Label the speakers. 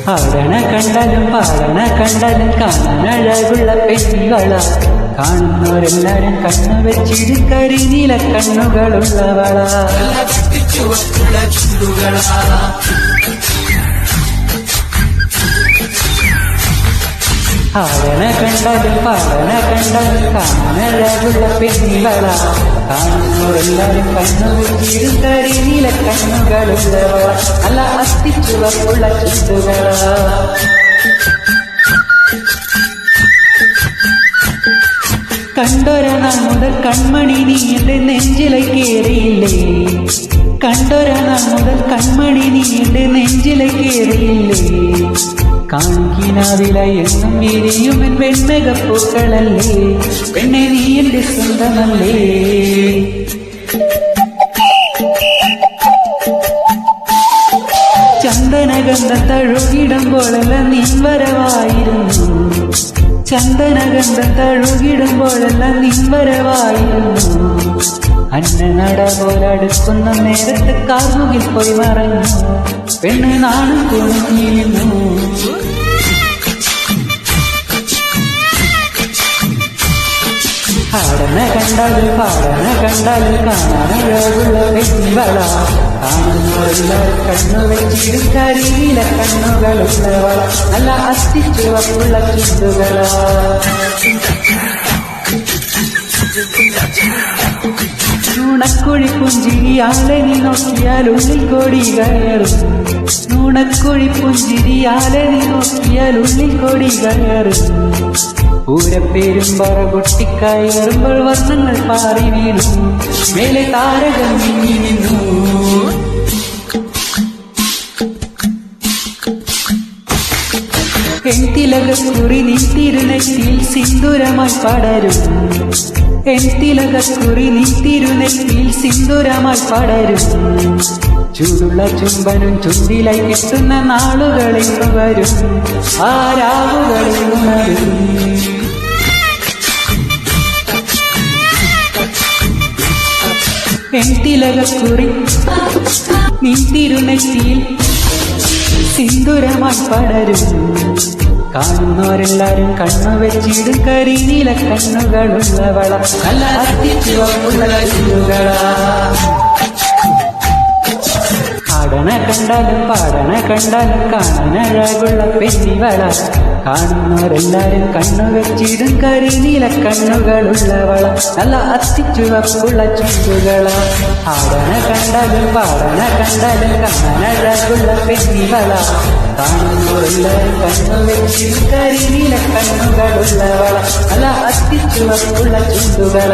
Speaker 1: ആടണ കണ്ടാലും പാടണ കണ്ടാലും കാണാനഴകുള്ള പെൺകള കാണുന്നവരെല്ലാരും കണ്ണു വെച്ചിട് കരിനീല കണ്ണുകളുള്ളവള ആടണ കണ്ടാലും പാടണ കണ്ടാലും കാണാനഴകുള്ള പെൺകള കാണുന്നവരെല്ലാരും കണ്ണു വെച്ചിട് കരിനീല കണ്ണുകളുള്ളവള നല്ല അത്തിച്ചുവപ്പുള്ള ചുണ്ടുകള കണ്ടൊരാനാൾ മുതൽ കൺമണി നീ എന്റെ നെഞ്ചിലേക്ക് കേറിയില്ലേ കണ്ടൊരാനാൾ മുതൽ കൺമണി നീ എന്റെ നെഞ്ചിലേക്ക് കേറിയില്ലേ കാണിക്കിനാവിലായി എന്നും വിരിയും എൻ വെൺമേഘപ്പൂക്കളല്ലേ പെണ്ണെ നീ എന്റെ സ്വന്തമല്ലേ ചന്ദനഗന്ധം തഴുകിടുമ്പോഴെല്ലാം നീ വരവായിരുന്നു ചന്ദനഗന്ധം തഴുകിടുമ്പോഴെല്ലാം നീ വരവായിരുന്നു അന്ന നട പോലടുക്കുന്ന നേരത്ത് കാർമുകിൽ പോയി മറഞ്ഞു പെണ്ണ് നാണം കുണിഞ്ഞിരുന്നു ആടണ കണ്ടാലും പാടണ കണ്ടാലും കാണാനഴകുള്ള പെൺവള കാണുന്നവരെല്ലാരും കണ്ണു വെച്ചിടും കരിനീല കണ്ണുകളുള്ളവള നല്ല അത്തിച്ചുവപ്പുള്ള ചുണ്ടുകള നുണക്കുഴി പുഞ്ചിരിയാലെ നീ നോക്കിയാൽ ഉള്ളിൽ കോടി കയറും നുണക്കുഴി പുഞ്ചിരിയാലെ നീ നോക്കിയാൽ ഉള്ളിൽ കോടി കയറും പൂരപ്പേരും പറ പൊട്ടിക്കയറുമ്പോൾ വർണ്ണങ്ങൾ പാറി വീണു മേലെ താരകം നീങ്ങി നിന്നു തിലകക്കുറി നീ തിരുനെറ്റിയിൽ സിന്ദൂരമായി പടരും തിലകക്കുറി നീ തിരുനെറ്റിയിൽ സിന്ദൂരമായി പടരും ചൂടുള്ള ചുംബനും ചുണ്ടിലായി കിട്ടുന്ന നാളുകളിൽ വരും ആ രാവുകളിൽ ഉണരും തിലകക്കുറി നീ തിരുനെറ്റിയിൽ സിന്ദൂരമായി പടരും കാണുന്നവരെല്ലാരും കണ്ണു വെച്ചിടും കരിനീല കണ്ണുകളുള്ളവള നല്ല അത്തിച്ചുവപ്പുള്ള ചുണ്ടുകള ആടണ കണ്ടാലും പാടണ കണ്ടാലും കാണാനഴകുള്ള പെൺവള കാണുന്നവരെല്ലാരും കണ്ണു വെച്ചിടും കരിനീല കണ്ണുകളുള്ളവള നല്ല അത്തിച്ചുവപ്പുള്ള ചുണ്ടുകള ആടണ കണ്ടാലും പാടണ കണ്ടാലും കാണാനഴകുള്ള പെൺവള കാണുന്നവരെല്ലാരും കണ്ണു വെച്ചിടും കരിനീല കണ്ണുകളുള്ളവള നല്ല അത്തിച്ചുവപ്പുള്ള ചുണ്ടുകള